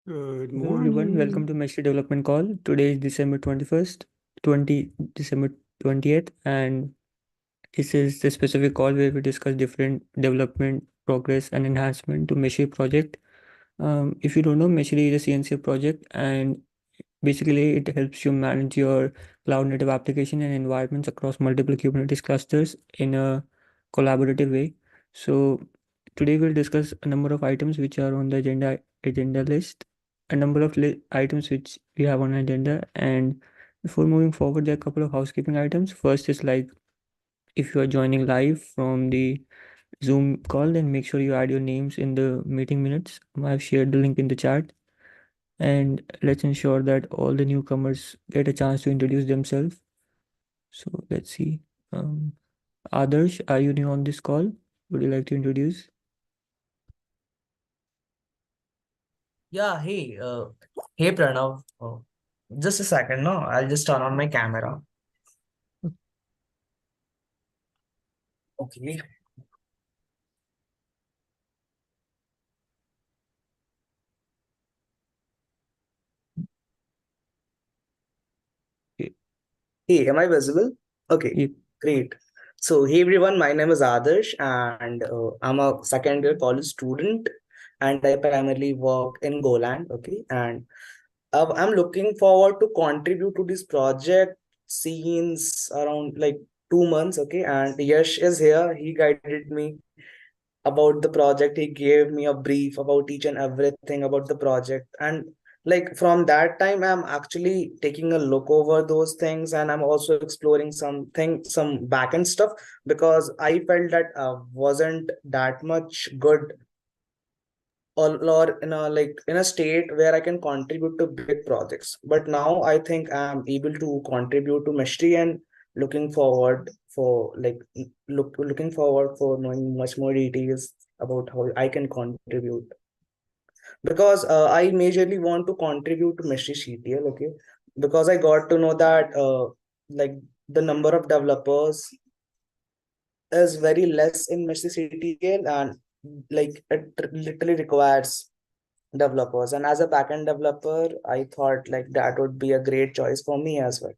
Good Hello everyone, welcome morning. to Meshery Development Call. Today is December 21st, 20 December 20th, and this is the specific call where we discuss different development, progress, and enhancement to Meshery project. If you don't know, Meshery is a CNCF project, and basically it helps you manage your cloud native application and environments across multiple Kubernetes clusters in a collaborative way. So today we'll discuss a number of items which are on the agenda list, a number of items which we have on agenda, and before moving forward, there are a couple of housekeeping items. First is like if you are joining live from the Zoom call, then make sure you add your names in the meeting minutes. I've shared the link in the chat, and let's ensure that all the newcomers get a chance to introduce themselves. So let's see. Um, Adarsh, are you new on this call? Would you like to introduce? Yeah, hey Pranav. Just a second, no? I'll just turn on my camera. Okay. Y- Hey, am I visible? Okay, y- great. So, hey everyone, my name is Adarsh, and I'm a second year college student, and I primarily work in Goland. Okay, and I'm looking forward to contribute to this project since around like 2 months. Okay, and Yash is here. He guided me about the project. He gave me a brief about each and everything about the project, and like from that time I'm actually taking a look over those things, and I'm also exploring some backend stuff, because I felt that wasn't that much good, or in a like in a state where I can contribute to big projects. But now I think I'm able to contribute to Meshery, and looking forward for like looking forward for knowing much more details about how I can contribute, because I majorly want to contribute to Meshery CTL. Okay, because I got to know that like the number of developers is very less in Meshery CTL, and like it literally requires developers, and as a backend developer I thought like that would be a great choice for me as well.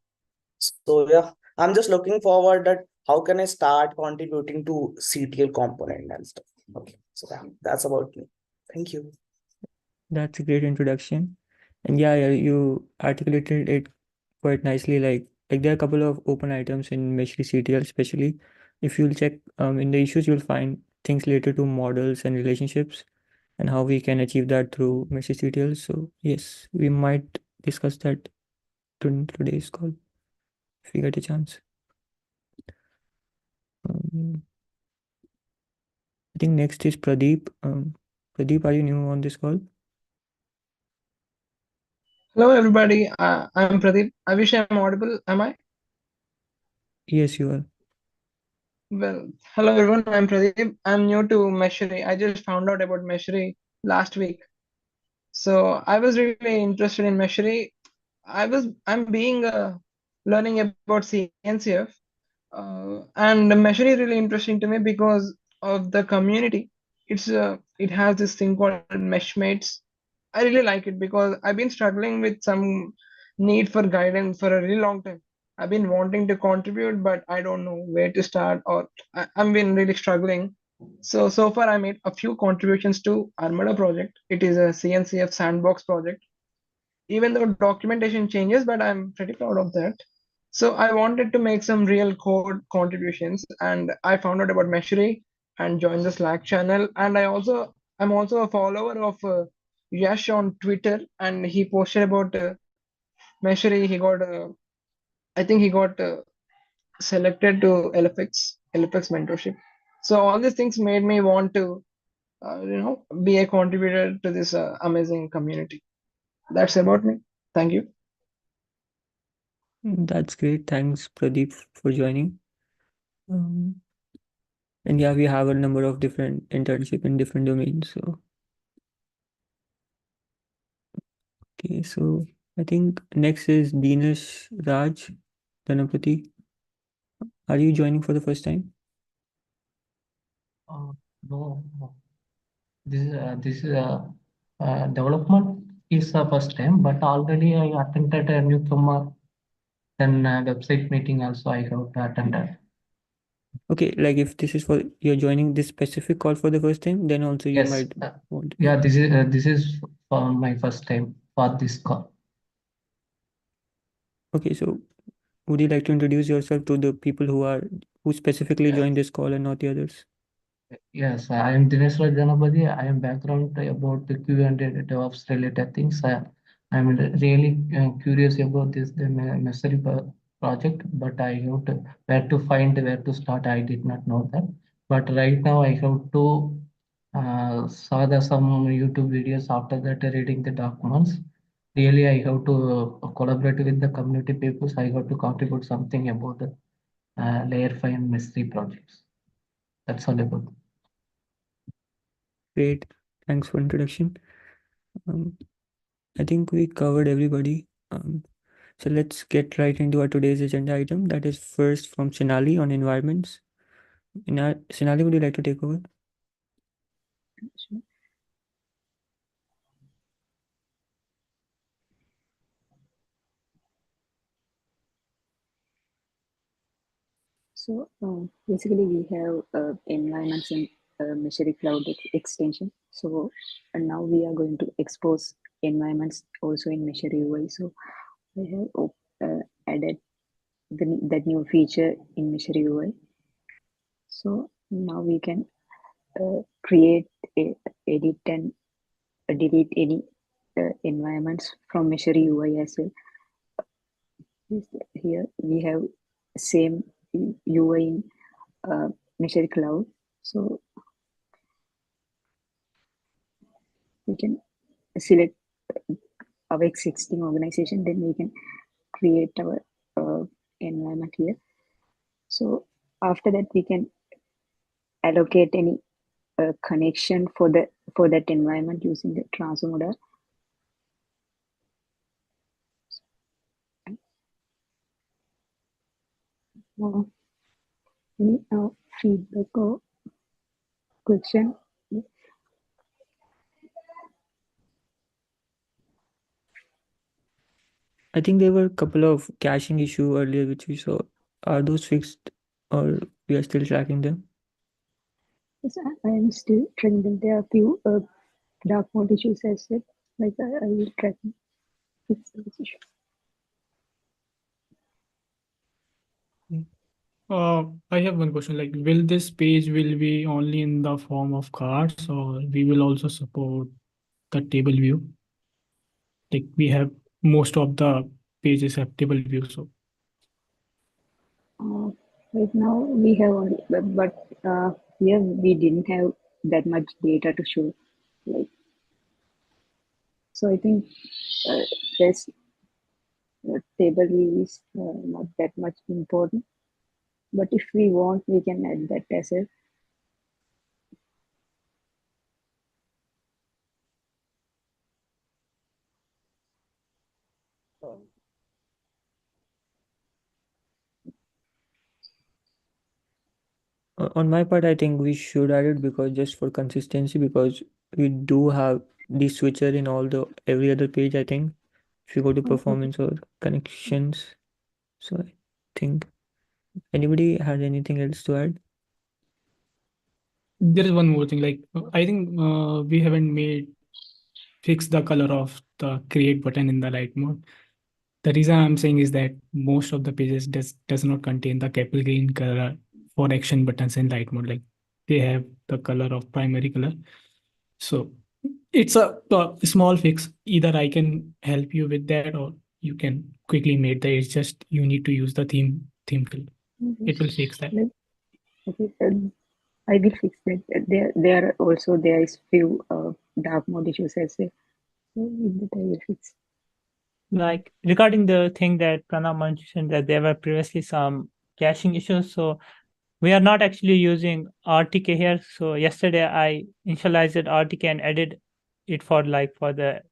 So yeah, I'm just looking forward that how can I start contributing to CTL component and stuff. Okay, so yeah, that's about me. Thank you. That's a great introduction. And yeah, you articulated it quite nicely. Like there are a couple of open items in Meshery CTL, especially if you'll check in the issues, you'll find things related to models and relationships and how we can achieve that through Meshery CTL. So yes, we might discuss that during today's call if we get a chance. Um, I think next is Pradeep. Pradeep, are you new on this call? Hello, everybody. I'm Pradeep. I wish I'm audible. Am I? Yes, you are. Well, hello, everyone. I'm Pradeep. I'm new to Meshery. I just found out about Meshery last week. So I was really interested in Meshery. I'm being learning about CNCF. And Meshery is really interesting to me because of the community. It has this thing called Meshmates. I really like it because I've been struggling with some need for guidance for a really long time. I've been wanting to contribute, but I don't know where to start, or I've been really struggling. So far I made a few contributions to Armada project. It is a CNCF sandbox project. Even though documentation changes, but I'm pretty proud of that. So I wanted to make some real code contributions, and I found out about Meshery and joined the Slack channel. And I'm also a follower of Yash on Twitter, and he posted about Meshery. I think he got selected to LFX mentorship. So all these things made me want to, be a contributor to this amazing community. That's about me. Thank you. That's great. Thanks, Pradeep, for joining. Um, and yeah, we have a number of different internship in different domains. So okay, so I think next is Dinesh Raj Dhanapati. Are you joining for the first time? No, no. This is development. It's the first time, but already I attended a newcomer, then website meeting also I have attended. Okay, like if this is for you're joining this specific call for the first time, then also you Yes, might want. yeah, this is for my first time for this call. Okay, so would you like to introduce yourself to the people who specifically joined this call and not the others? Yes, I am Dinesh Janapati. I am background about the Q&A DevOps related things. I am really curious about this the Messery project, but I have to where to find where to start. I did not know that. But right now I have to saw the some YouTube videos. After that, reading the documents. Really, I have to collaborate with the community people. I have to contribute something about the layer 5 and Messery projects. That's all about. Great, thanks for introduction. Um, I think we covered everybody. So let's get right into our today's agenda item. That is first from Sonali on environments. Sonali, would you like to take over? Sure. So basically, we have environments in Meshery Cloud extension. So and now we are going to expose environments also in Meshery UI. So we have added that new feature in Meshery UI. So now we can create, edit, and delete any environments from Meshery UI as well. Here we have same UI in Meshery Cloud. So we can select our existing organization, then we can create our environment here. So after that, we can allocate any connection for that environment using the transfer model. Any feedback or question? I think there were a couple of caching issue earlier which we saw. Are those fixed or we are still tracking them? Yes, I am still tracking them. There are a few dark mode issues as well. Like I will track fix those issues. I have one question. Like, will this page will be only in the form of cards, or we will also support the table view? Like, we have most of the pages have table view. So, Right now we have only, but here we didn't have that much data to show. Like, so I think this table view is not that much important. But if we want, we can add that as well. On my part, I think we should add it because just for consistency, because we do have the switcher in all the every other page, I think. If you go to Okay. performance or connections. So I think anybody has anything else to add? there is one more thing. Like, I think we haven't made fix the color of the create button in the light mode. The reason I'm saying is that most of the pages does not contain the capital green color for action buttons in light mode. Like, they have the color of primary color. So it's a small fix. Either I can help you with that, or you can quickly make that. It's just you need to use the theme fill. It will fix that. Like, okay, I will fix that. There also there is few dark mode issues as well. So with that I will fix. Like regarding the thing that Pranav mentioned that there were previously some caching issues. So we are not actually using RTK here. So yesterday I initialized RTK and added it for for the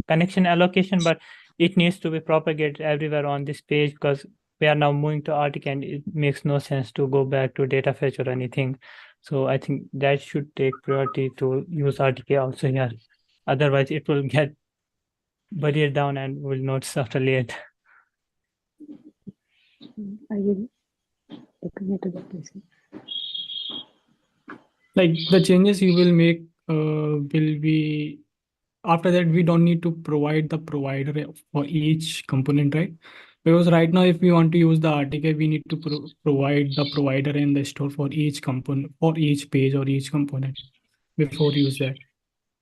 connection allocation, but it needs to be propagated everywhere on this page because we are now moving to RTK and it makes no sense to go back to data fetch or anything. So I think that should take priority to use RTK also here. Otherwise it will get bury it down and we'll notice after late. I will agree to that person. Like the changes you will make will be after that. We don't need to provide the provider for each component, right? Because right now, if we want to use the RTK, we need to provide the provider and the store for each component, for each page or each component before use that.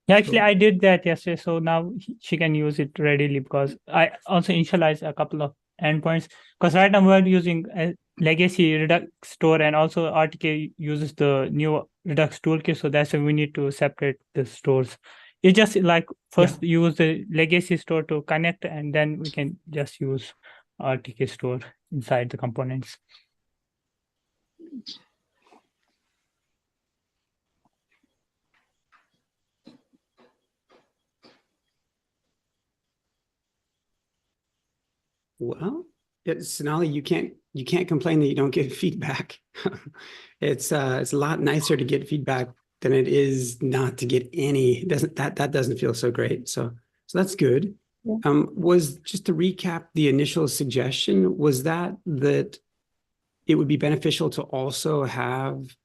Yeah, actually, So- I did that yesterday, so now she can use it readily because I also initialized a couple of endpoints. Because right now we're using a legacy Redux store, and also RTK uses the new Redux toolkit, so that's why we need to separate the stores. It's just like first use the legacy store to connect, and then we can just use RTK store inside the components. Well, Sonali, you can't complain that you don't get feedback. It's a lot nicer to get feedback than it is not to get any. That doesn't feel so great. So that's good. Yeah. Was just to recap the initial suggestion, was that it would be beneficial to also have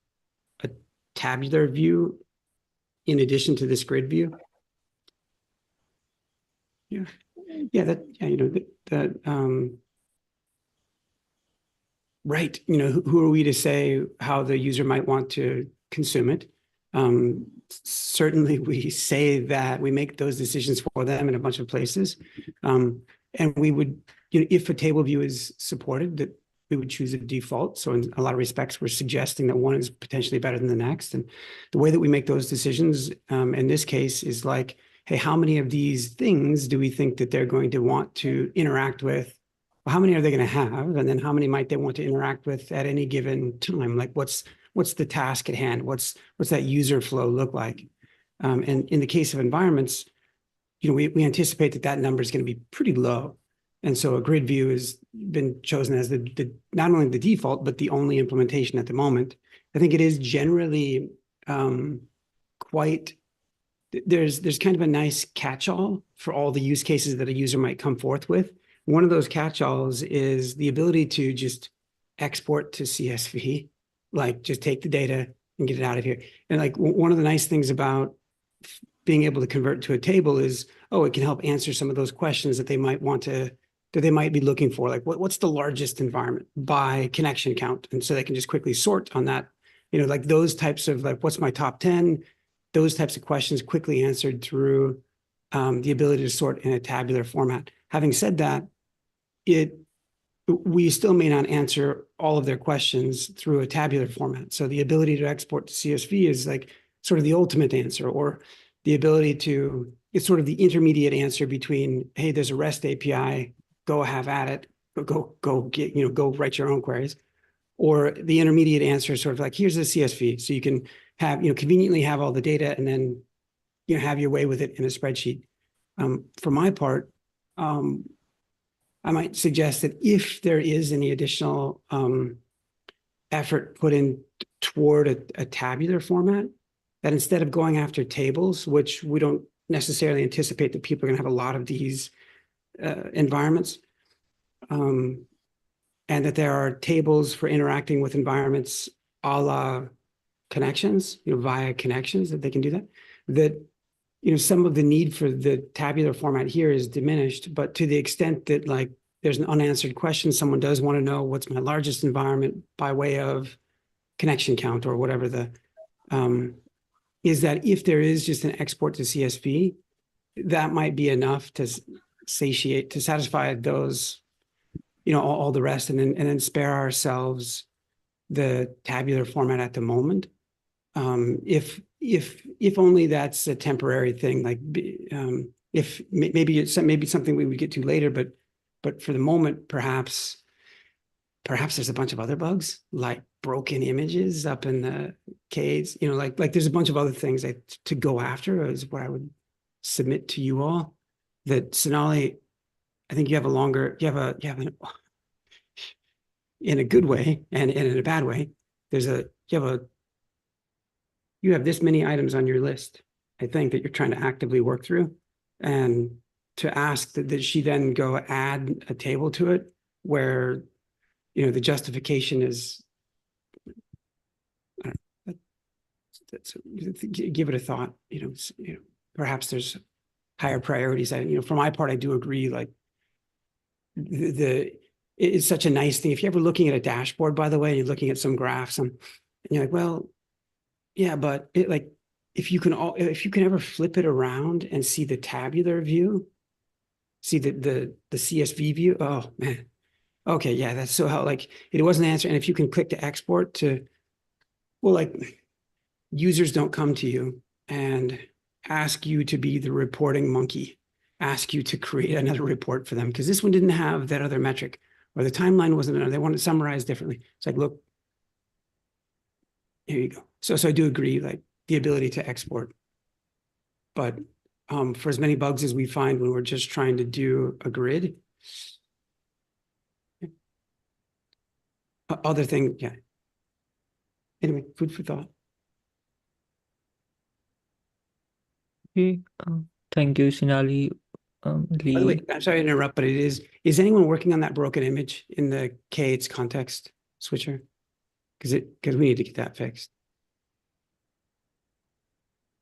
a tabular view in addition to this grid view? Yeah. Yeah, right. Who are we to say how the user might want to consume it? Certainly we say that we make those decisions for them in a bunch of places. And we would, if a table view is supported, that we would choose a default. So in a lot of respects, we're suggesting that one is potentially better than the next. And the way that we make those decisions in this case is like, hey, how many of these things do we think that they're going to want to interact with? Well, how many are they going to have? And then how many might they want to interact with at any given time? Like what's the task at hand? What's that user flow look like? And in the case of environments, we anticipate that number is going to be pretty low. And so a grid view has been chosen as the not only the default, but the only implementation at the moment. I think it is generally quite, there's kind of a nice catch-all for all the use cases that a user might come forth with. One of those catch-alls is the ability to just export to CSV, like just take the data and get it out of here. And like one of the nice things about being able to convert to a table is, it can help answer some of those questions that they might be looking for. Like what's the largest environment by connection count? And so they can just quickly sort on that, like those types of like, what's my top 10? Those types of questions quickly answered through the ability to sort in a tabular format. Having said that, we still may not answer all of their questions through a tabular format. So the ability to export to CSV is like sort of the ultimate answer, or the ability to, it's sort of the intermediate answer between, hey, there's a REST API, go have at it, go get, go write your own queries. Or the intermediate answer is sort of like, here's a CSV. So you can have, conveniently have all the data and then, have your way with it in a spreadsheet. For my part, I might suggest that if there is any additional effort put in toward a tabular format, that instead of going after tables, which we don't necessarily anticipate that people are going to have a lot of these environments, and that there are tables for interacting with environments a la connections, via connections, that they can do that some of the need for the tabular format here is diminished, but to the extent that like there's an unanswered question, someone does want to know what's my largest environment by way of connection count or whatever is that if there is just an export to CSV, that might be enough to satisfy those, all the rest, and then spare ourselves the tabular format at the moment. If only that's a temporary thing, like if maybe it's something we would get to later, but for the moment, perhaps there's a bunch of other bugs like broken images up in the caves, like there's a bunch of other things to go after is what I would submit to you all. That Sonali, I think you have in a good way and in a bad way, you have this many items on your list, I think, that you're trying to actively work through. And to ask that she then go add a table to it where, you know, the justification is, give it a thought, you know, perhaps there's higher priorities. You know, for my part, I do agree, like it's such a nice thing. If you're ever looking at a dashboard, by the way, you're looking at some graphs and you're like, well, yeah, but it like, if you can ever flip it around and see the tabular view, see the CSV view. Oh man. Okay. Yeah. That's so how, like, it wasn't an answer. And if you can click to export to, well, like users don't come to you and ask you to be the reporting monkey, ask you to create another report for them. Because this one didn't have that other metric or the timeline wasn't, they want to summarize differently. It's like, look, here you go. So I do agree, like the ability to export, but for as many bugs as we find when we're just trying to do a grid, other thing, yeah. Anyway, food for thought. Okay. Thank you, Sinali. By the way, Lee. I'm sorry to interrupt, but is anyone working on that broken image in the K8's context switcher? Because we need to get that fixed.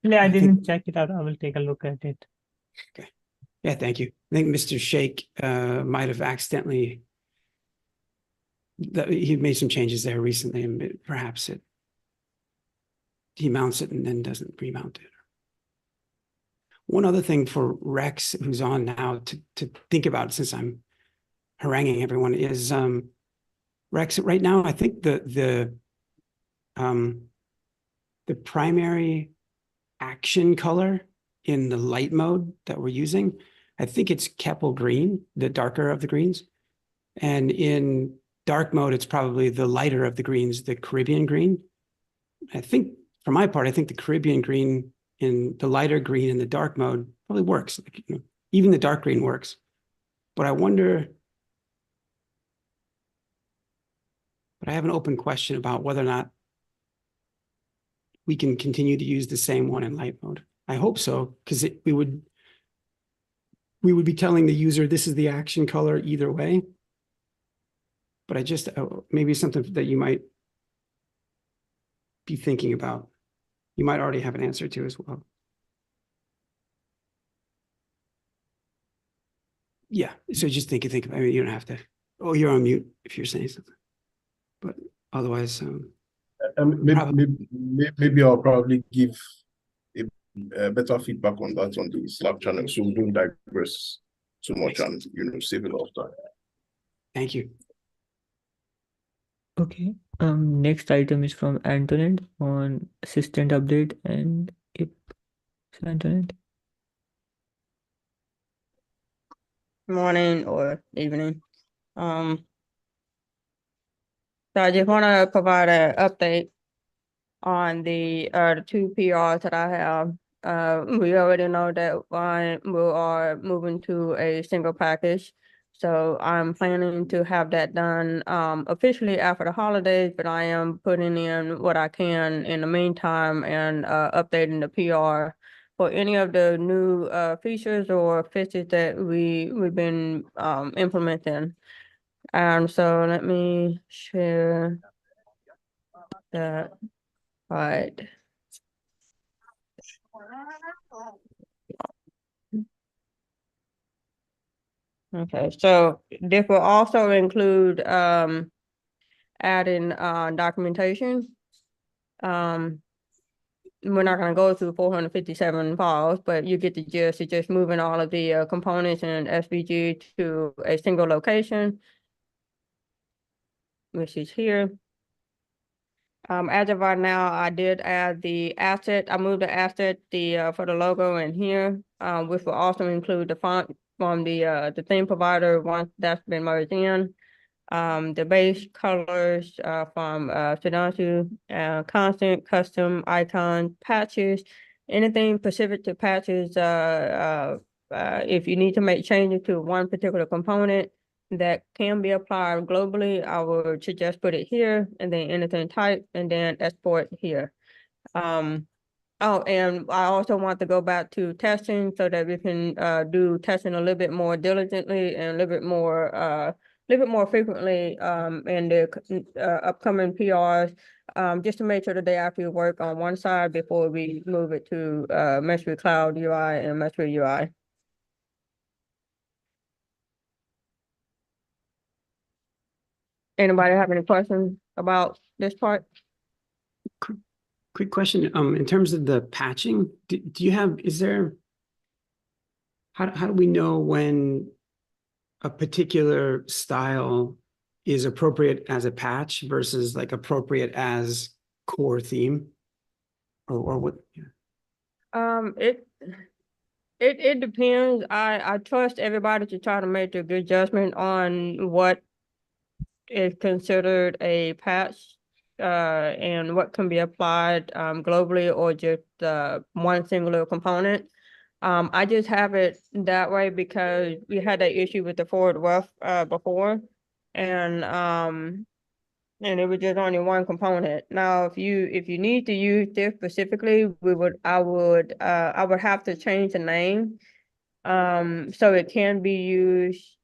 Actually, I I think- didn't check it out. I will take a look at it. Okay. Yeah, thank you. I think Mr. Shake might have accidentally, he made some changes there recently, and perhaps he mounts it and then doesn't remount it. One other thing for Rex, who's on now, to think about, since I'm haranguing everyone, is Rex, right now, I think the primary action color in the light mode that we're using, I think it's Keppel green, the darker of the greens. And in dark mode, it's probably the lighter of the greens, the Caribbean green. I think, for my part, I think the Caribbean green in the lighter green in the dark mode probably works. Like, you know, even the dark green works. But I have an open question about whether or not we can continue to use the same one in light mode. I hope so, because we would be telling the user this is the action color either way. But I just, maybe something that you might be thinking about. You might already have an answer to as well. Yeah, so just think about it. I mean, you don't have to, oh, you're on mute if you're saying something. But otherwise, maybe I'll probably give a better feedback on that on the Slack channel, so we don't digress too much and, you know, save a lot of time. Thank you. Okay. Next item is from Antoinette on assistant update, and yep. So Antoinette. Morning or evening. So I just want to provide an update on the two PRs that I have. We already know that we are moving to a single package. So I'm planning to have that done officially after the holidays, but I am putting in what I can in the meantime and updating the PR for any of the new features or fixes that we've been implementing. And so let me share that. Right. Okay, so this will also include adding documentation. We're not gonna go through 457 files, but you get the gist. It's just moving all of the components in SVG to a single location, which is here. As of right now, I did add the asset. I moved the asset for the logo in here, which will also include the font from the theme provider once that's been merged in. The base colors from Sudanshu, constant, custom, icon, patches, anything specific to patches. If you need to make changes to one particular component that can be applied globally, I would suggest put it here, and then anything type, and then export here. Oh, and I also want to go back to testing so that we can do testing a little bit more diligently and a little bit more frequently in the upcoming PRs, just to make sure that they actually work on one side before we move it to Meshery Cloud UI and Meshery UI. Anybody have any questions about this part? Quick question. In terms of the patching, how do we know when a particular style is appropriate as a patch versus like appropriate as core theme? Or what? Yeah. It depends. I trust everybody to try to make a good judgment on what is considered a patch and what can be applied globally or just one singular component. I just have it that way because we had that issue with the forward rough before, and it was just only one component. Now, if you need to use this specifically, I would have to change the name so it can be used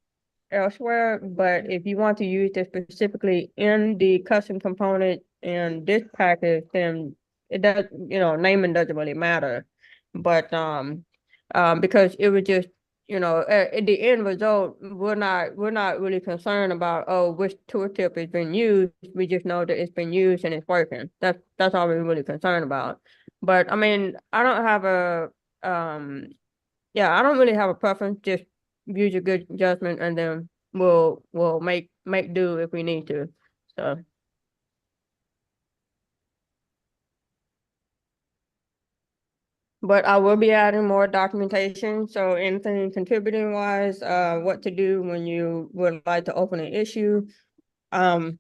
elsewhere, but if you want to use this specifically in the custom component in this package, then it does, naming doesn't really matter. But because it would just, at the end result, we're not really concerned about, oh, which tooltip has been used. We just know that it's been used and it's working. That's all we're really concerned about. But I mean, I don't have I don't really have a preference, just use your good judgment and then we'll make do if we need to. So but I will be adding more documentation. So anything contributing wise, what to do when you would like to open an issue. To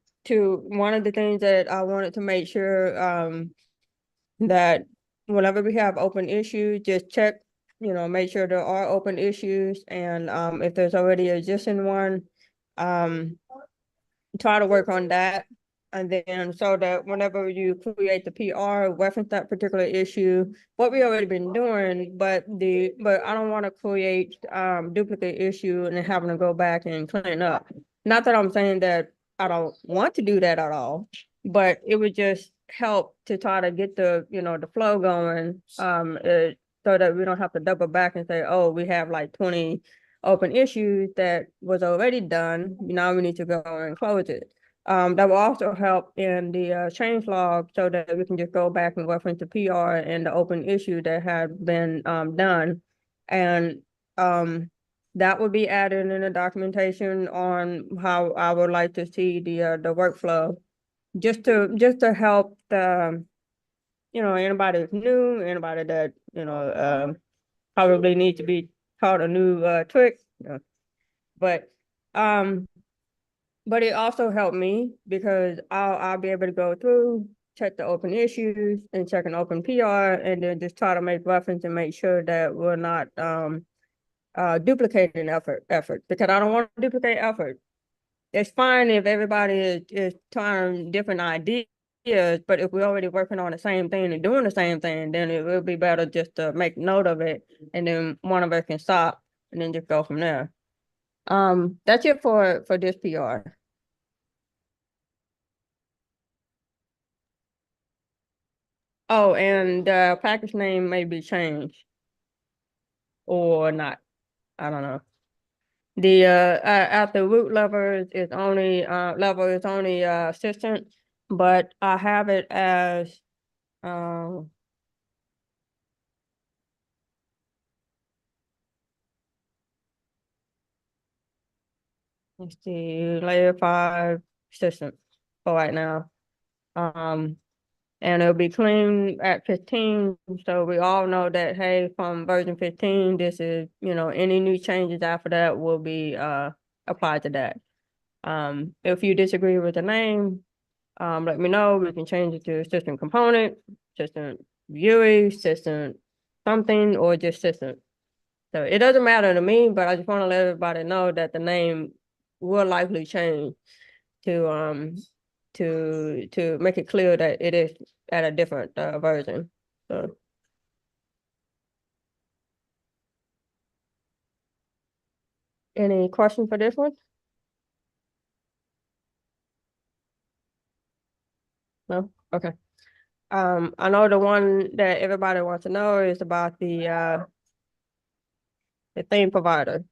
one of the things that I wanted to make sure that whenever we have open issues, just check, make sure there are open issues, and if there's already existing one, try to work on that. And then so that whenever you create the PR, reference that particular issue, what we already been doing, but I don't want to create duplicate issue and then having to go back and clean up. Not that I'm saying that I don't want to do that at all, but it would just help to try to get the flow going, so that we don't have to double back and say, oh, we have like 20 open issues that was already done. Now we need to go and close it. That will also help in the change log so that we can just go back and reference the PR and the open issue that had been done. And that would be added in the documentation on how I would like to see the workflow, just to help the anybody that's new, anybody that probably needs to be taught a new trick. But it also helped me because I'll be able to go through, check the open issues and check an open PR, and then just try to make reference and make sure that we're not duplicating effort because I don't want to duplicate effort. It's fine if everybody is trying different ideas, but if we're already working on the same thing and doing the same thing, then it will be better just to make note of it, and then one of us can stop and then just go from there. That's it for this PR. Oh, and the package name may be changed or not. I don't know. The at the root level is only assistant, but I have it as let's see, layer 5 assistant for right now. And it'll be clean at 15. So we all know that, hey, from version 15, this is, any new changes after that will be applied to that. If you disagree with the name, let me know. We can change it to system component, system view, system something, or just system. So it doesn't matter to me, but I just want to let everybody know that the name will likely change to make it clear that it is at a different version. So Any question for this one? No? Okay. I know the one that everybody wants to know is about the theme provider.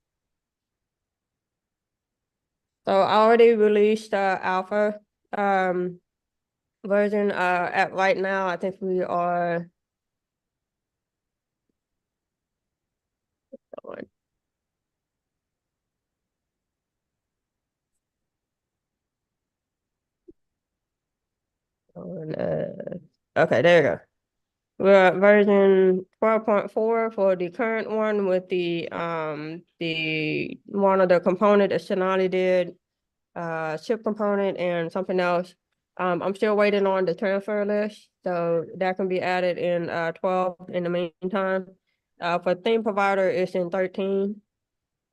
So I already released alpha version. At right now, I think we are okay, there you go. We're at version 12.4 for the current one with the one of the component that Shanali did, chip component and something else. I'm still waiting on the transfer list, so that can be added in 12 in the meantime. For theme provider, it's in 13.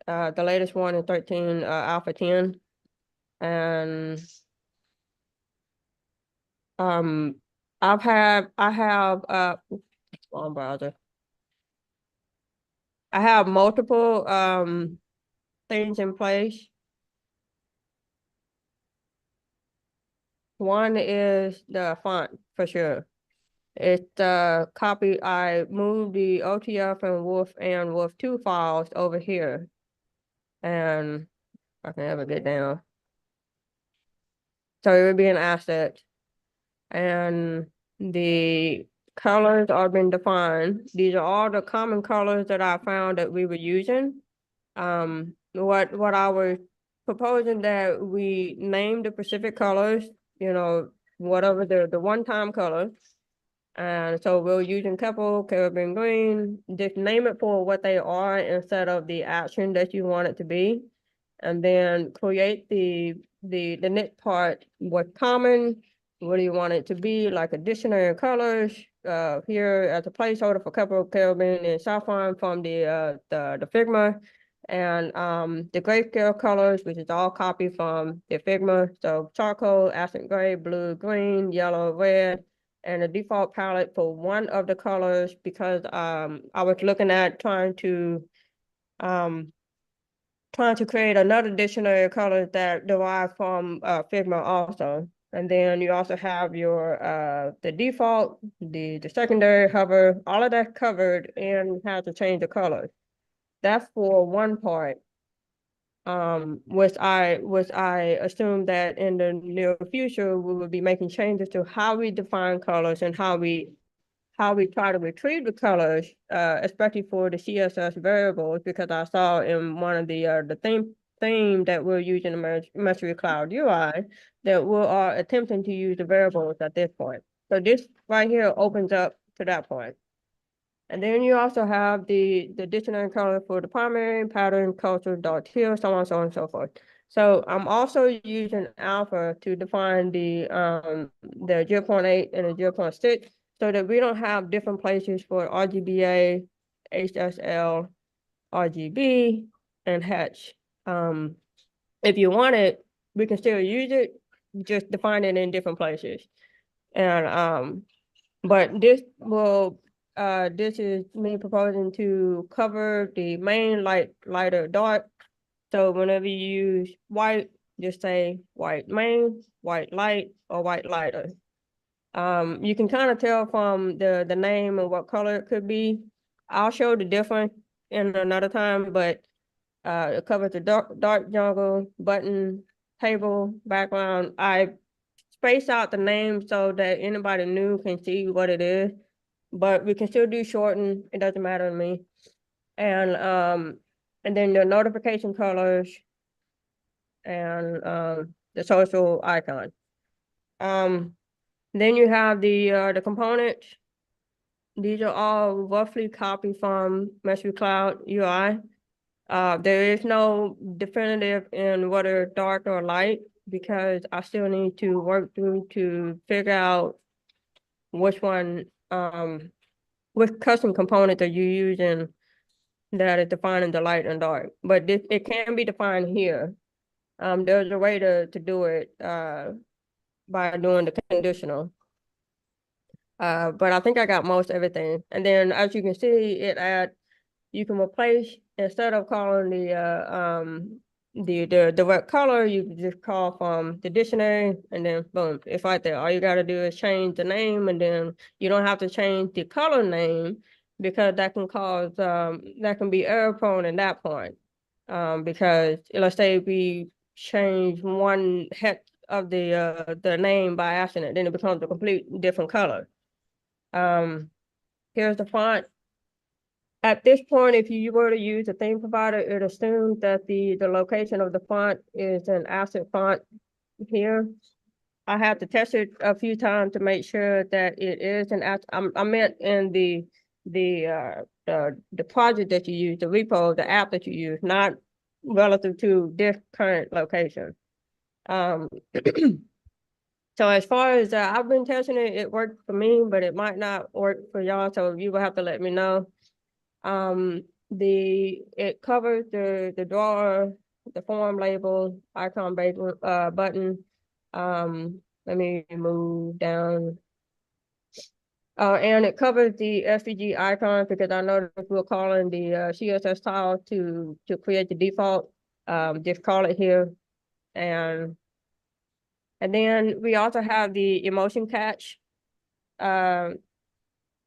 The latest one is 13 alpha 10. And I have on browser. I have multiple things in place. One is the font for sure. It's copy. I moved the OTF and Wolf 2 files over here. And I can never get down. So it would be an asset. And the colors are been defined. These are all the common colors that I found that we were using. What I was proposing that we name the specific colors, you know, whatever the one-time colors. And so we're using couple, Caribbean green, just name it for what they are instead of the action that you want it to be. And then create the knit part, what's common, what do you want it to be, like additional colors, here as a placeholder for couple, Caribbean and saffron from the Figma. And the grayscale colors, which is all copied from the Figma. So charcoal, accent gray, blue, green, yellow, red, and a default palette for one of the colors because I was looking at trying to create another dictionary of colors that derive from Figma also. And then you also have your the default, the secondary hover, all of that covered and how to change the colors. That's for one part. Which I assume that in the near future we will be making changes to how we define colors and how we try to retrieve the colors, especially for the CSS variables, because I saw in one of the theme that we're using in Meshery Cloud UI that we are attempting to use the variables at this point. So this right here opens up to that point. And then you also have the dictionary color for the primary, pattern, culture, dot here, so on and so forth. So I'm also using alpha to define the 0.8 and the 0.6 so that we don't have different places for RGBA, HSL, RGB, and Hatch. If you want it, we can still use it, just define it in different places. And but this is me proposing to cover the main light, lighter, dark. So whenever you use white, just say white main, white light, or white lighter. You can kind of tell from the name and what color it could be. I'll show the difference in another time, but it covers the dark jungle, button, table, background. I space out the name so that anybody new can see what it is, but we can still do shorten. It doesn't matter to me. And then the notification colors and the social icon. Then you have the components. These are all roughly copied from Meshery Cloud UI. There is no definitive in whether dark or light because I still need to work through to figure out which one, which custom component are you using that is defining the light and dark. But it can be defined here. There's a way to do it by doing the conditional. But I think I got most everything. And then as you can see, it adds you can replace, instead of calling the direct color, you can just call from the dictionary and then boom, it's right there. All you gotta do is change the name, and then you don't have to change the color name, because that can cause that can be error prone at that point. Because let's say we change one hex of the name by accident, then it becomes a complete different color. Here's the font. At this point, if you were to use a theme provider, it assumes that the location of the font is an ACID font here. I have to test it a few times to make sure that it is an ACID. I meant in the project that you use, the repo, the app that you use, not relative to this current location. So as far as I've been testing it, it worked for me, but it might not work for y'all. So you will have to let me know. It covers the drawer, the form label, icon based button. Let me move down. And it covers the SVG icon, because I know that we're calling the CSS tile to create the default. Just call it here. And then we also have the emotion catch.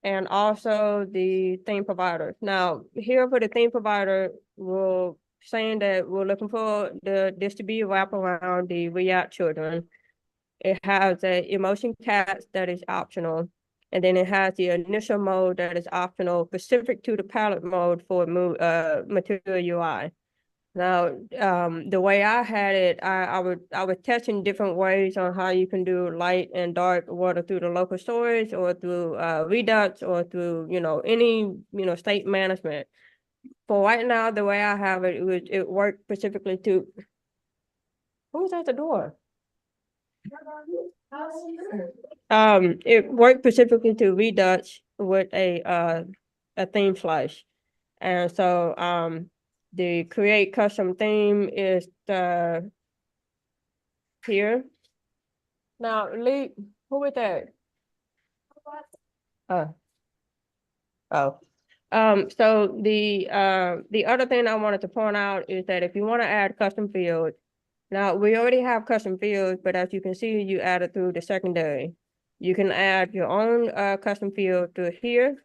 And also the theme provider. Now, here for the theme provider, we're saying that we're looking for this to be wrapped around the React children. It has a emotion catch that is optional. And then it has the initial mode that is optional, specific to the palette mode for Material UI. Now, the way I had it, I was testing different ways on how you can do light and dark, whether through the local storage or through Redux or through, any, state management. For right now, the way I have it, it worked specifically to, who's at the door? It worked specifically to Redux with a theme slice. And so, the create custom theme is here. Now, Lee, who is that? So the other thing I wanted to point out is that if you want to add custom fields, now we already have custom fields, but as you can see, you add it through the secondary. You can add your own custom field to here,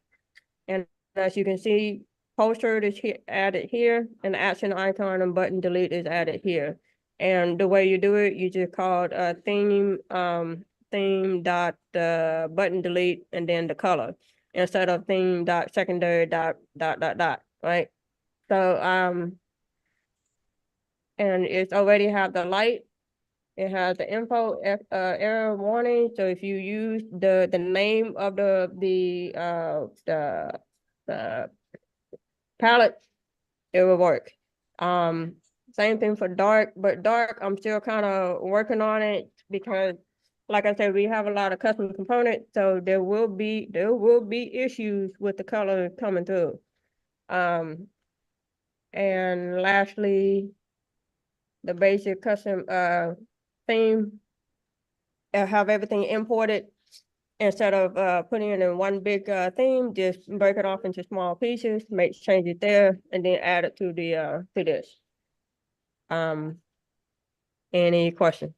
and as you can see, poster is added here, and action icon and button delete is added here. And the way you do it, you just call theme dot button delete and then the color, instead of theme dot secondary dot, right? So and it's already have the light. It has the info error warning. So if you use the name of the palette, it will work. Same thing for dark, but dark, I'm still kind of working on it, because like I said, we have a lot of custom components, so there will be issues with the color coming through. And lastly, the basic custom theme, have everything imported. Instead of putting it in one big theme, just break it off into small pieces, make changes there, and then add it to the to this. Any question?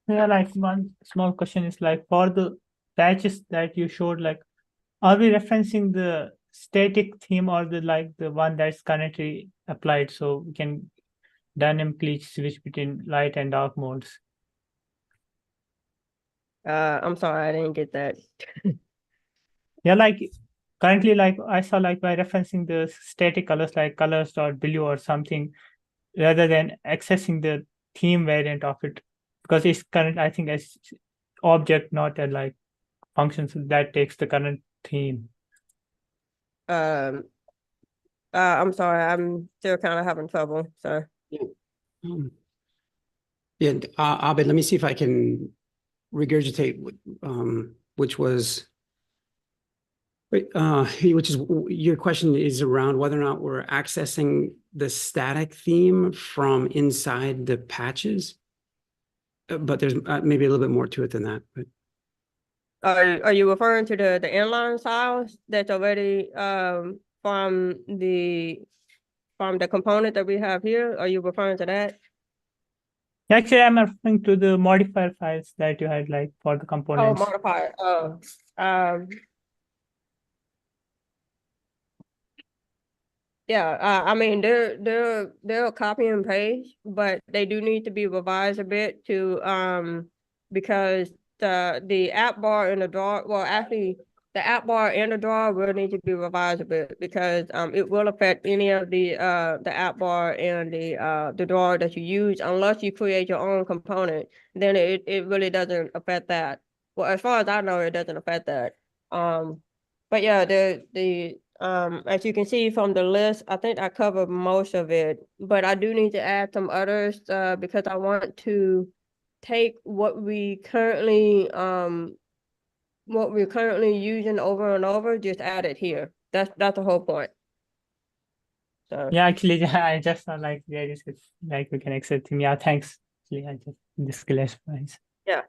Yeah, like one small question is like, for the patches that you showed, like, are we referencing the static theme or the one that's currently applied, so we can dynamically switch between light and dark modes? I'm sorry, I didn't get that. Yeah, like currently, like I saw, like by referencing the static colors like colors.blue or something, rather than accessing the theme variant of it, because it's current, I think, as object, not a like function, so that takes the current theme. I'm sorry, I'm still kind of having trouble, so. Yeah, Abed, let me see if I can regurgitate which was your question is around whether or not we're accessing the static theme from inside the patches. But there's maybe a little bit more to it than that. But Are you referring to the inline styles that's already from the component that we have here? Are you referring to that? Actually, I'm referring to the modifier files that you had like for the Oh, components. modifier. Yeah, I mean they're copy and paste, but they do need to be revised a bit to because the app bar and the drawer, well actually the app bar and the drawer will need to be revised a bit because it will affect any of the app bar and the drawer that you use unless you create your own component, then it really doesn't affect that. Well, as far as I know, it doesn't affect that. But yeah, as you can see from the list, I think I covered most of it, but I do need to add some others because I want to take what we're currently using over and over, just add it here. That's the whole point. So Yeah, actually, I just saw like there is like we can accept him. Yeah, thanks. Actually, I just this clarifies. yeah.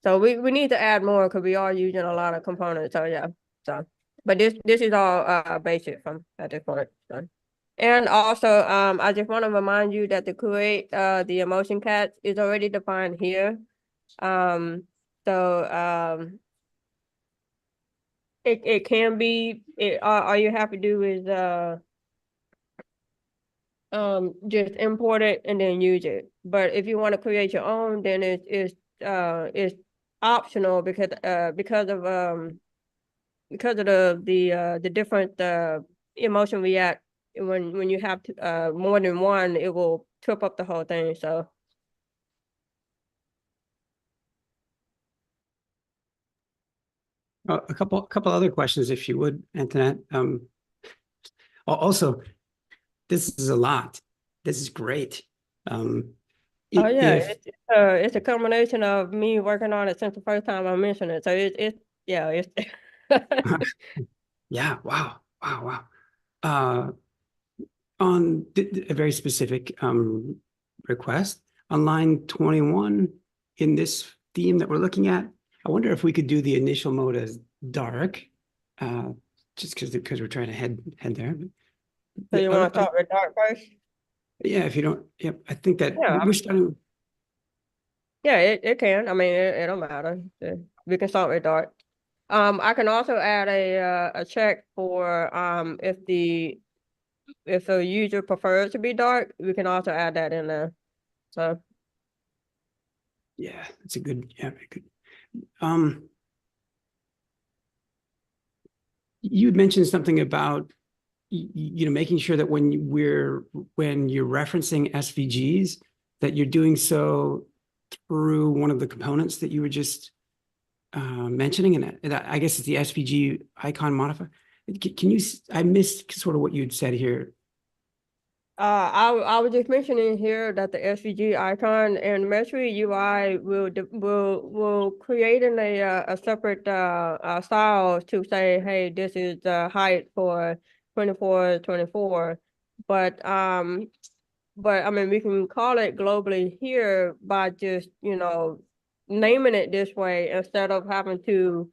So we need to add more because we are using a lot of components. So yeah. So but this is all basic from at this point. So. And also, I just want to remind you that the create the emotion cats is already defined here. It can be all you have to do is just import it and then use it. But if you want to create your own, then it's optional because of the different emotion react when you have more than one, it will trip up the whole thing. So A couple other questions, if you would, Antoinette. Also, this is a lot. This is great. oh yeah, it's a combination of me working on it since the first time I mentioned it. So it's yeah, wow. On a very specific request on line 21 in this theme that we're looking at, I wonder if we could do the initial mode as dark, just because we're trying to head there. So you want to start with dark first? Yeah, if you don't, yeah, I think that Yeah, we're starting. Yeah, it can. I mean, it don't matter. We can start with dark. I can also add a check for if the user prefers to be dark, we can also add that in there. So Yeah, that's a good, yeah, very good. You mentioned something about making sure that when you're referencing SVGs, that you're doing so through one of the components that you were just mentioning, and I guess it's the SVG icon modifier. Can you? I missed sort of what you'd said here. I was just mentioning here that the SVG icon and Meshery UI will create in a separate style to say, hey, this is the height for 24. But I mean, we can call it globally here by just naming it this way instead of having to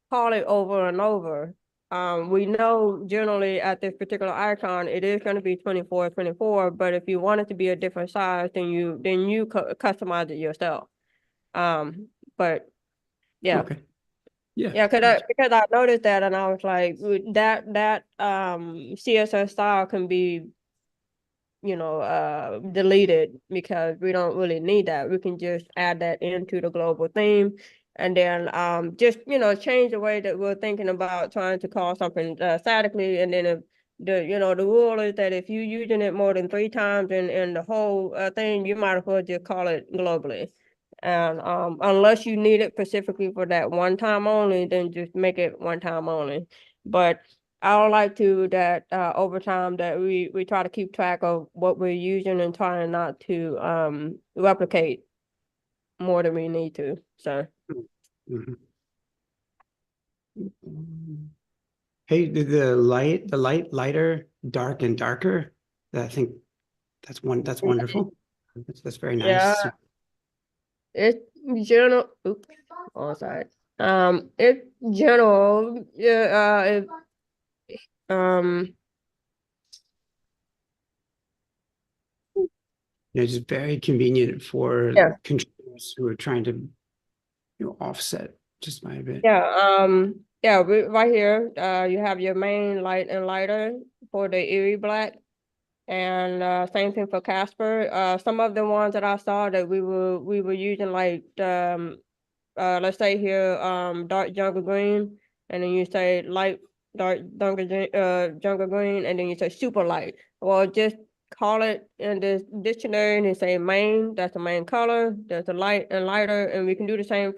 call it over and over. We know generally at this particular icon, it is going to be 24, but if you want it to be a different size, then you customize it yourself. But yeah. Okay. Yeah. Yeah, because I noticed that and I was like, that CSS style can be deleted because we don't really need that. We can just add that into the global theme and then just change the way that we're thinking about trying to call something statically. And then if the rule is that if you're using it more than 3 times in the whole thing, you might as well just call it globally. And unless you need it specifically for that one time only, then just make it one time only. But I would like to that over time that we try to keep track of what we're using and trying not to replicate more than we need to. So Hey, the lighter, dark and darker. I think that's wonderful. That's very nice. Yeah, it's general. Oops, on side. It's general, yeah, um, Just very convenient for Yeah. controllers who are trying to, offset just by a bit. yeah, right here, you have your main light and lighter for the Erie Black. And same thing for Casper. Some of the ones that I saw that we were using like let's say here dark jungle green, and then you say light dark jungle green, and then you say super light. Well, just call it in this dictionary and say main, that's the main color, there's the light and lighter, and we can do the same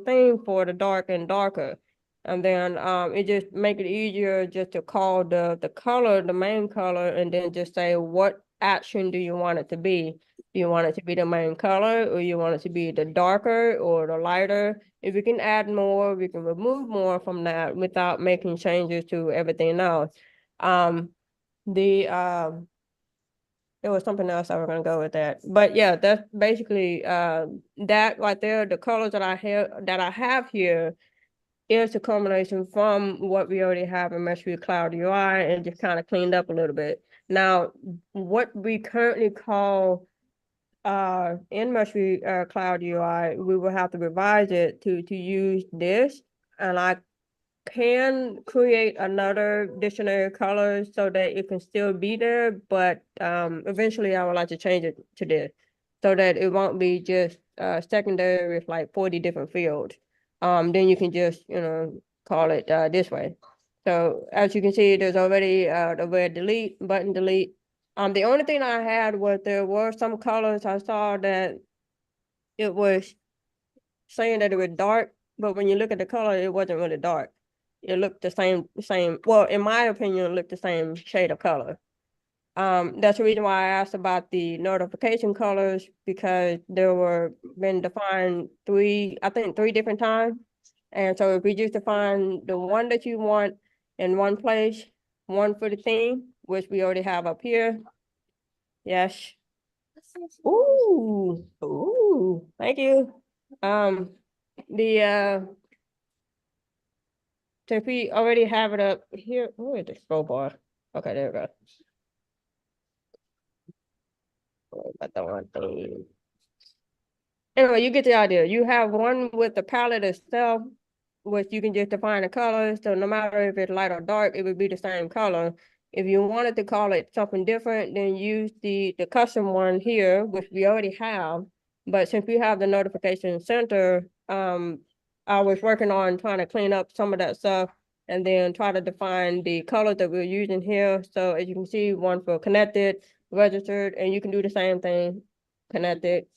thing for the dark and darker. And then it just make it easier just to call the color, the main color, and then just say what action do you want it to be. Do you want it to be the main color, or you want it to be the darker or the lighter? If we can add more, we can remove more from that without making changes to everything else. There was something else I was gonna go with that, but yeah, that's basically that right there. The colors that I have here is a combination from what we already have in Meshery Cloud UI and just kind of cleaned up a little bit. Now, what we currently call in Meshery Cloud UI, we will have to revise it to use this, and I can create another dictionary color so that it can still be there, but eventually I would like to change it to this so that it won't be just secondary with like 40 different fields. Then you can just, call it this way. So as you can see, there's already the red delete, button delete. The only thing I had was there were some colors I saw that it was saying that it was dark, but when you look at the color, it wasn't really dark. It looked the same. Well, in my opinion, it looked the same shade of color. That's the reason why I asked about the notification colors, because there were been defined three different times. And so if we just define the one that you want in one place, one for the theme, which we already have up here. Yes. Ooh, thank you. So if we already have it up here, where is the scroll bar? Okay, there we go. About that one thing. Anyway, you get the idea. You have one with the palette itself, which you can just define the colors. So no matter if it's light or dark, it would be the same color. If you wanted to call it something different, then use the custom one here, which we already have. But since we have the notification center, I was working on trying to clean up some of that stuff and then try to define the colors that we're using here. So as you can see, one for connected, registered, and you can do the same thing, connected,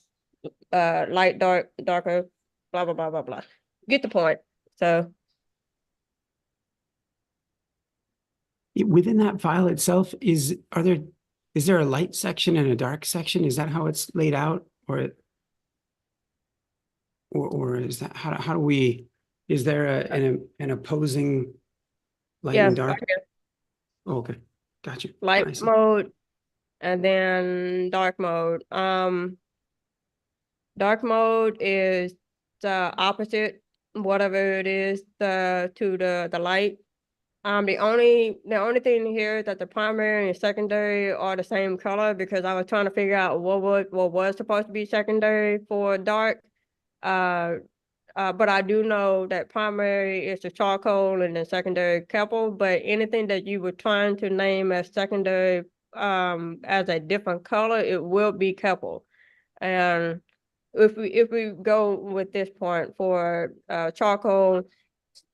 light, dark, darker, blah, blah, blah, blah, blah. Get the point. So Within that file itself, is there a light section and a dark section? Is that how it's laid out, or is that how do we? Is there an opposing light yeah, and dark? right here. Oh, okay, gotcha. I Light see. mode and then dark mode. Dark mode is the opposite, whatever it is, to the light. The only thing here is that the primary and secondary are the same color, because I was trying to figure out what was supposed to be secondary for dark. But I do know that primary is the charcoal and then secondary Keppel, but anything that you were trying to name as secondary as a different color, it will be Keppel. And if we go with this point for charcoal,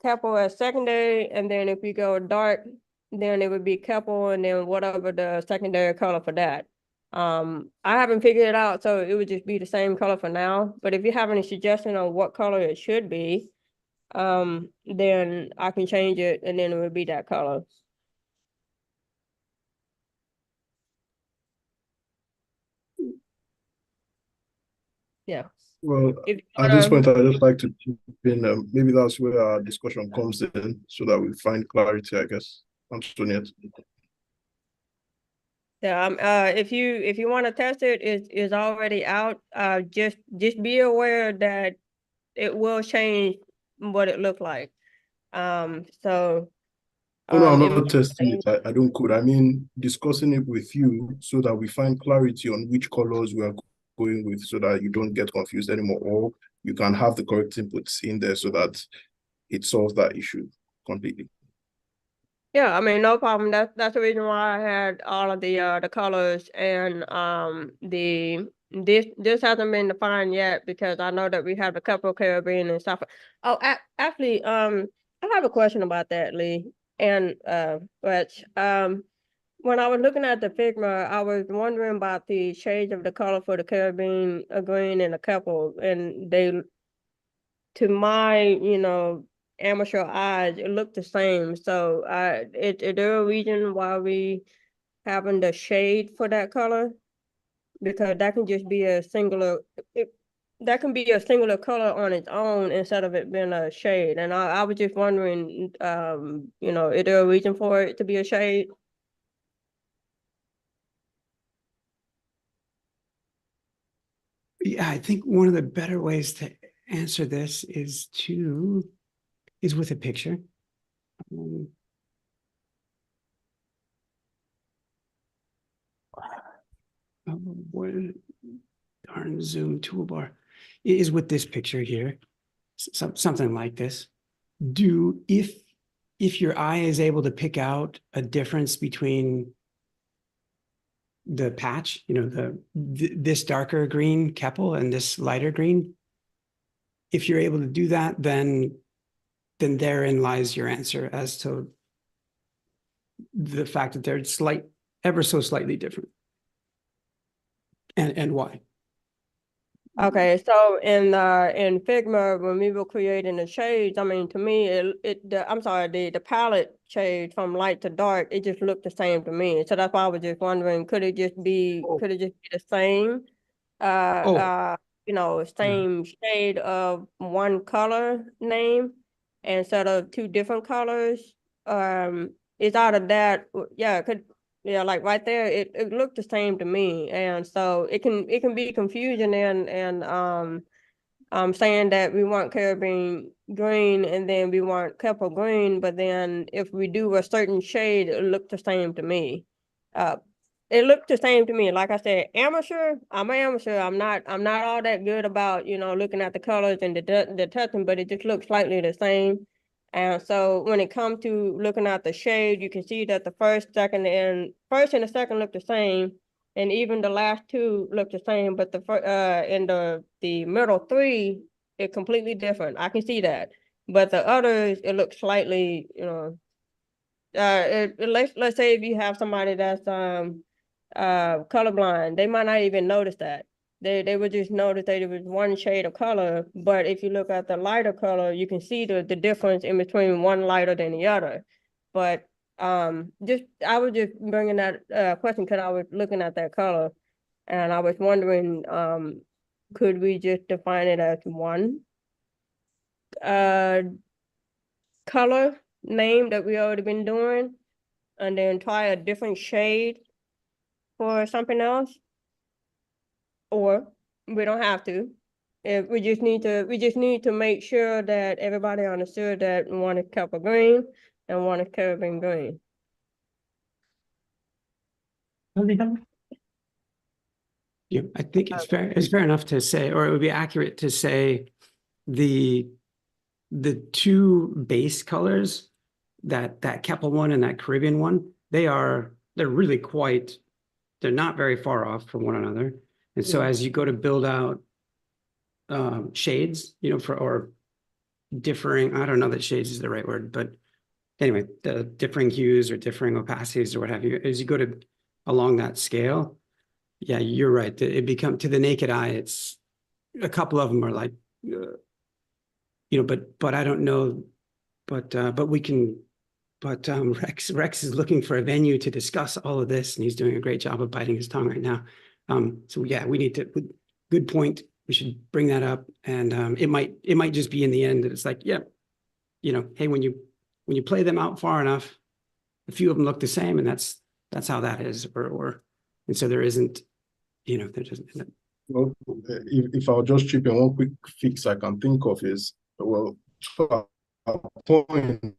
Keppel as secondary, and then if we go dark, then it would be Keppel, and then whatever the secondary color for that. I haven't figured it out, so it would just be the same color for now. But if you have any suggestion on what color it should be, then I can change it, and then it would be that color. Yeah. Well, If you at this wanna- point, I'd just like to chip in, maybe that's where our discussion comes in, so that we find clarity, I guess. Antoinette. Yeah, if you want to test it, it's already out. Just be aware that it will change what it looked like. So Oh, no, I'm in my not testing it. I don't code. I mean, discussing it with you so that we find clarity on which colors we are going with so that you don't get confused anymore, or you can have the correct inputs in there so that it solves that issue completely. Yeah, I mean, no problem. That's the reason why I had all of the colors and this hasn't been defined yet because I know that we have a couple of Caribbean and stuff. Oh, actually, I have a question about that, Lee and Rich. When I was looking at the Figma, I was wondering about the shades of the color for the Caribbean green and a couple, and they, to my, amateur eyes, it looked the same. So, is there a reason why we having the shade for that color? Because that can just be a singular, that can be a singular color on its own instead of it being a shade. And I was just wondering, is there a reason for it to be a shade? Yeah, I think one of the better ways to answer this is with a picture. What darn Zoom toolbar is with this picture here, something like this. If your eye is able to pick out a difference between the patch, this darker green Keppel and this lighter green, if you're able to do that, then therein lies your answer as to the fact that they're ever so slightly different. And why? Okay, so in Figma, when we were creating the shades, I mean, to me, the palette shade from light to dark, it just looked the same to me. So that's why I was just wondering, could it just be the same, same shade of one color name instead of two different colors? It's out of that, yeah, yeah, like right there, it looked the same to me, and so it can be confusing and saying that we want Caribbean green and then we want Keppel green, but then if we do a certain shade, it looked the same to me. It looked the same to me. Like I said, I'm an amateur. I'm not all that good about looking at the colors and the touching, but it just looks slightly the same. And so when it comes to looking at the shade, you can see that the first and the second look the same, and even the last two look the same, but in the middle three, it's completely different. I can see that, but the others, it looks slightly, let's say if you have somebody that's colorblind, they might not even notice that. They would just notice that it was one shade of color, but if you look at the lighter color, you can see the difference in between one lighter than the other. But I was just bringing that question because I was looking at that color, and I was wondering, could we just define it as one color name that we already been doing, and then try a different shade for something else? Or we don't have to. If we just need to make sure that everybody understood that one is Keppel green and one is Caribbean green. Yeah, I think it's fair enough to say, or it would be accurate to say the two base colors, that Keppel one and that Caribbean one, they're really they're not very far off from one another. And so as you go to build out shades, or differing, I don't know that shades is the right word, but anyway, the differing hues or differing opacities or what have you, as you go to along that scale, yeah, you're right. It becomes, to the naked eye, it's a couple of them are like, but I don't know, but we can, Rex is looking for a venue to discuss all of this, and he's doing a great job of biting his tongue right now. So yeah, we need to, good point. We should bring that up, and it might just be in the end that it's like, yeah, hey, when you play them out far enough, a few of them look the same, and that's how that is, and so there isn't, there doesn't. Well, if I'll just chip in, one quick fix I can think of is, well, to our point,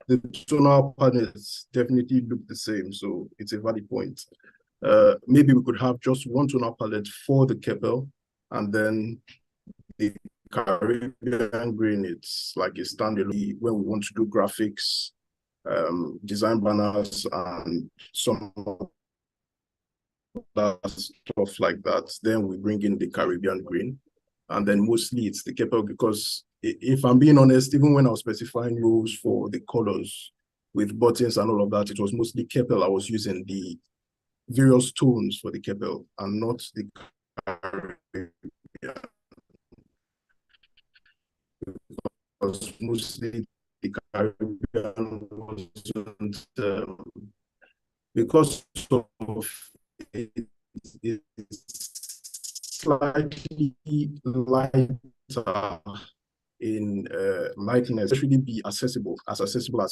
the tonal panels definitely look the same, so it's a valid point. Maybe we could have just one tonal palette for the Keppel, and then the Caribbean green, it's like a standalone when we want to do graphics, design banners, and some that stuff like that. Then we bring in the Caribbean green, and then mostly it's the Keppel, because if I'm being honest, even when I was specifying rules for the colors with buttons and all of that, it was mostly Keppel. I was using the various tones for the Keppel and not the Caribbean, because mostly the Caribbean wasn't because of it's slightly lighter in lightness, should be accessible as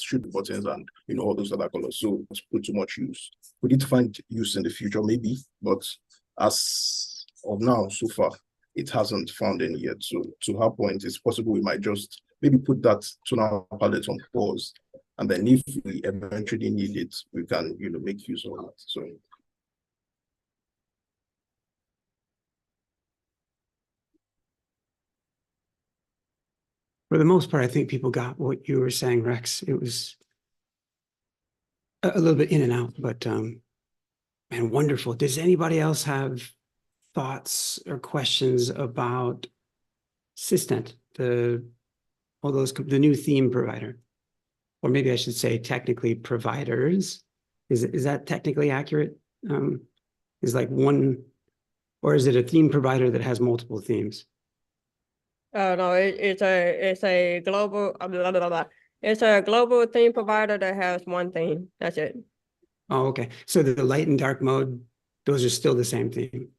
should be buttons and all those other colors. So it's put too much use. We need to find use in the future, maybe, but as of now, so far, it hasn't found any yet. So to her point, it's possible we might just maybe put that tonal palette on pause, and then if we eventually need it, we can make use of it. So For the most part, I think people got what you were saying, Rex. It was a little bit in and out, but man, wonderful. Does anybody else have thoughts or questions about Systent, the new theme provider? Or maybe I should say technically providers. Is that technically accurate? Is like one, or is it a theme provider that has multiple themes? No, it's a global blah, blah, blah. It's a global theme provider that has one theme. That's it. Oh, okay. So the light and dark mode, those are still the same theme.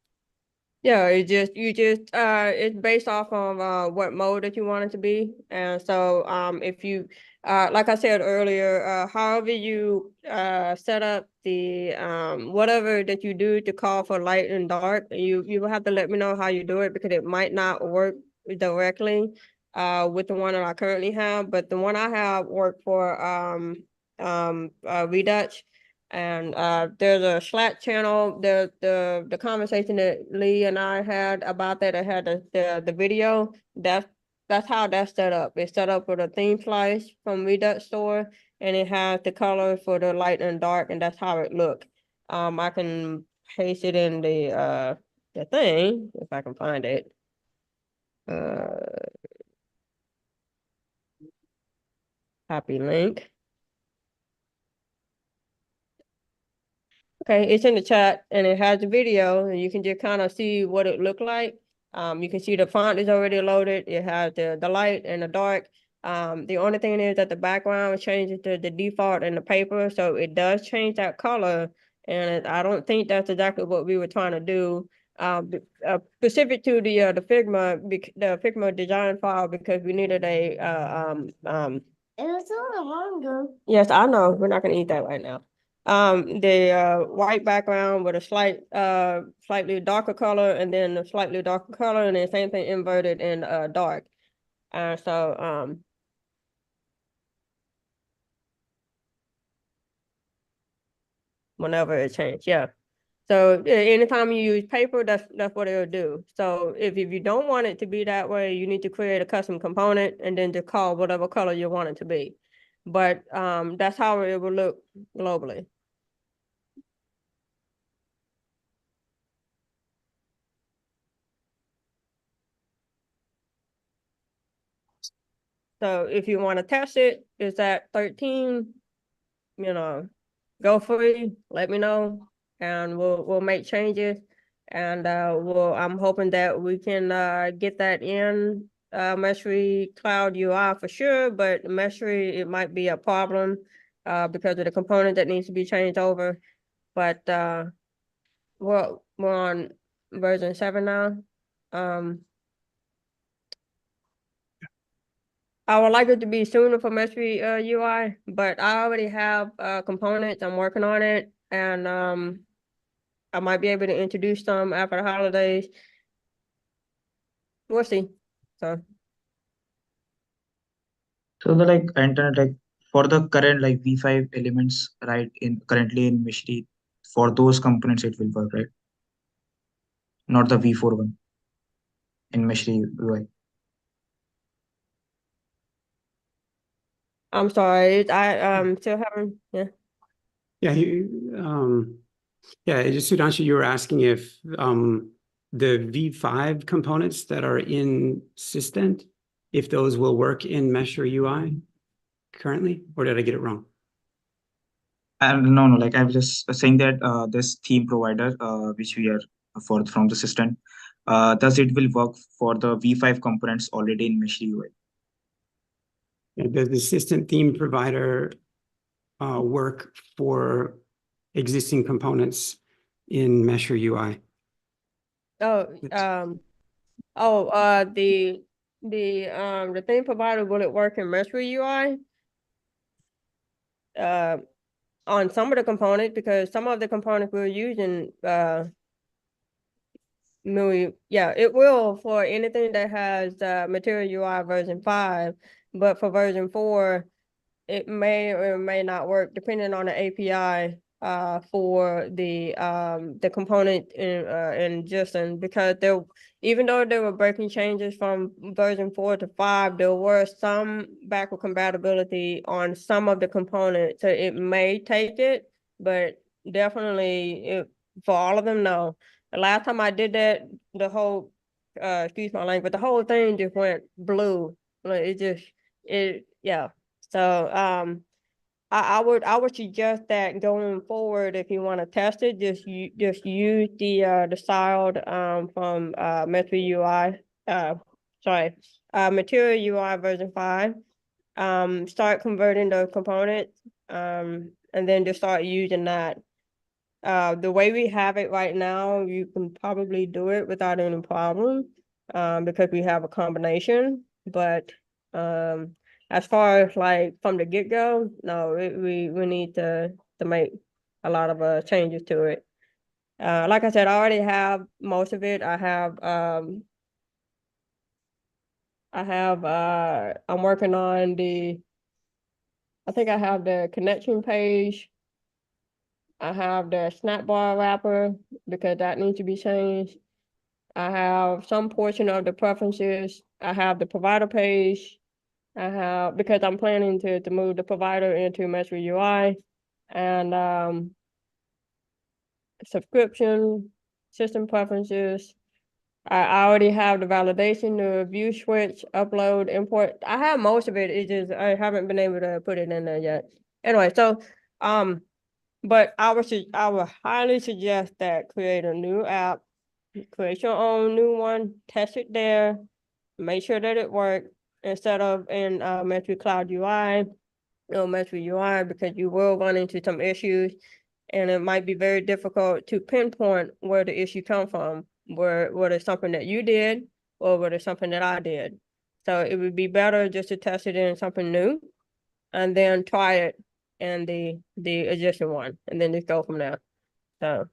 Yeah, it's based off of what mode that you want it to be. And so if you like I said earlier, however you set up the whatever that you do to call for light and dark, you will have to let me know how you do it, because it might not work directly with the one that I currently have, but the one I have worked for Redutch. And there's a Slack channel. The conversation that Lee and I had about that, I had the video. That's how that's set up. It's set up with a theme slice from Redux Store, and it has the colors for the light and dark, and that's how it look. I can paste it in the thing if I can find it. Copy link. Okay, it's in the chat and it has the video, and you can just kind of see what it looked like. You can see the font is already loaded. It has the light and the dark. The only thing is that the background changes to the default in the paper, so it does change that color. And I don't think that's exactly what we were trying to do. Specific to the Figma design file, because we needed a It was so longer. Yes, I know. We're not gonna eat that right now. The white background with a slightly darker color, and then a slightly darker color, and then same thing inverted in dark. So whenever it changed, yeah. So anytime you use paper, that's what it'll do. So if you don't want it to be that way, you need to create a custom component and then just call whatever color you want it to be. But that's how it will look globally. So if you want to test it, it's at 13, go free, let me know, and we'll make changes. And I'm hoping that we can get that in Meshery Cloud UI for sure, but Meshery, it might be a problem because of the component that needs to be changed over. But we're on version 7 now. I would like it to be sooner for Meshery UI, but I already have components. I'm working on it, and I might be able to introduce some after the holidays. We'll see. So So the like internet like for the current like V5 elements right in currently in Meshery, for those components it will work, right? Not the V4 one in Meshery UI. I'm sorry, I still haven't, yeah. Yeah, just Sudhanshu, you were asking if the V5 components that are in Systent, if those will work in Meshery UI currently, or did I get it wrong? No, like I was just saying that this theme provider, which we are for from the system, thus it will work for the V5 components already in Meshery UI. And does the Systent theme provider work for existing components in Meshery UI? Oh, the theme provider, will it work in Meshery UI? On some of the components, because some of the components we're using, it will for anything that has Material UI version 5, but for version 4, it may or may not work depending on the API for the component in JSON, because even though there were breaking changes from version 4 to 5, there were some backward compatibility on some of the components, so it may take it, but definitely for all of them, no. The last time I did that, the whole excuse my language, but the whole thing just went blue. Like yeah. So I would suggest that going forward, if you want to test it, just use the styled from Metro UI, Material UI version 5. Start converting those components, and then just start using that. The way we have it right now, you can probably do it without any problem, because we have a combination, but as far as like from the get-go, no, we need to make a lot of changes to it. Like I said, I already have most of it. I'm working on I think I have the connection page. I have the snap bar wrapper because that needs to be changed. I have some portion of the preferences. I have the provider page. I have, because I'm planning to move the provider into Meshery UI, and subscription, system preferences. I already have the validation, the view switch, upload, import. I have most of it. It's just I haven't been able to put it in there yet. Anyway, so but I would highly suggest that create a new app, create your own new one, test it there, make sure that it works instead of in Meshery Cloud UI or Meshery UI, because you will run into some issues, and it might be very difficult to pinpoint where the issue come from, where it's something that you did or whether it's something that I did. So it would be better just to test it in something new and then try it in the existing one, and then just go from there. So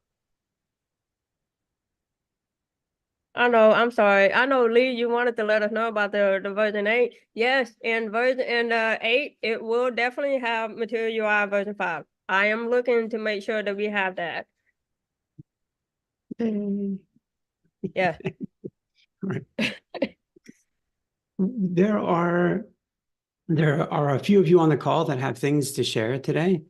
I know, I'm sorry. I know, Lee, you wanted to let us know about the version 8. Yes, in 8, it will definitely have Material UI version 5. I am looking to make sure that we have that. Yeah. Right. There are a few of you on the call that have things to share today.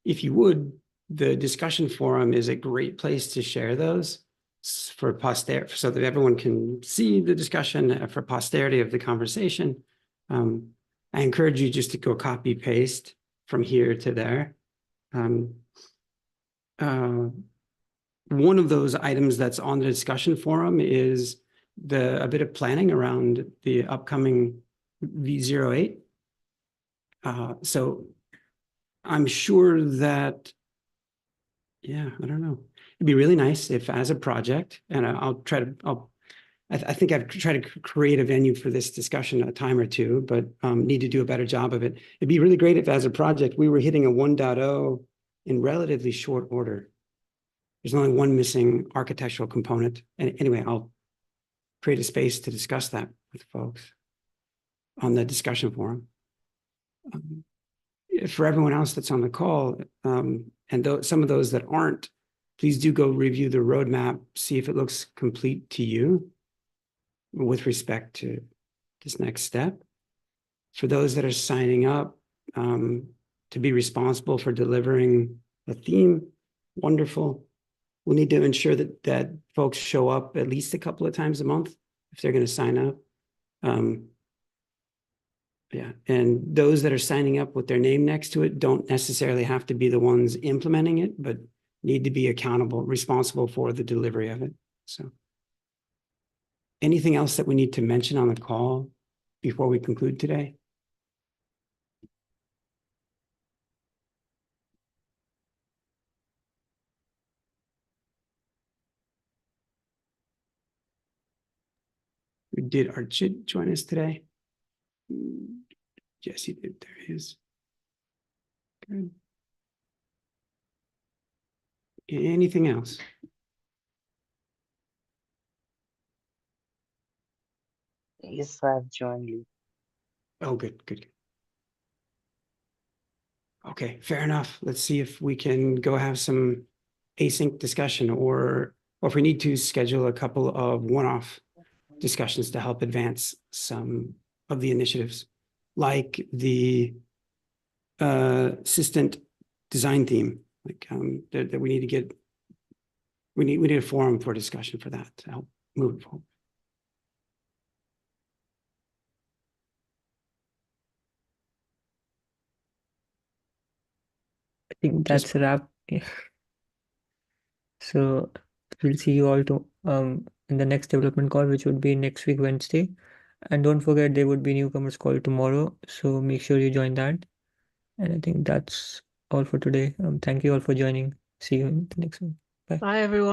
If you would, the discussion forum is a great place to share those for posterity, so that everyone can see the discussion for posterity of the conversation. I encourage you just to go copy paste from here to there. One of those items that's on the discussion forum is a bit of planning around the upcoming V08. So I'm sure that, I don't know. It'd be really nice if, as a project, and I think I've tried to create a venue for this discussion a time or two, but need to do a better job of it. It'd be really great if, as a project, we were hitting a 1.0 in relatively short order. There's only one missing architectural component. And anyway, I'll create a space to discuss that with folks. on the discussion forum. For everyone else that's on the call, and some of those that aren't, please do go review the roadmap, see if it looks complete to you with respect to this next step. For those that are signing up to be responsible for delivering a theme, wonderful. We'll need to ensure that folks show up at least a couple of times a month if they're going to sign up. Yeah, and those that are signing up with their name next to it don't necessarily have to be the ones implementing it, but need to be accountable, responsible for the delivery of it. So anything else that we need to mention on the call before we conclude today? Did Archit join us today? Yes, he did. There he is. Good. Anything else? Yes, I've joined you. Oh, good, good. Okay, fair enough. Let's see if we can go have some async discussion, or if we need to schedule a couple of one-off discussions to help advance some of the initiatives, like the assistant design theme, like that we need to get. We need a forum for discussion for that to help move it forward. I think that's a wrap. Yeah. So we'll see you all in the next development call, which would be next week, Wednesday. And don't forget, there would be newcomers call tomorrow. So make sure you join that. And I think that's all for today. Thank you all for joining. See you in the next one. Bye. Bye, everyone.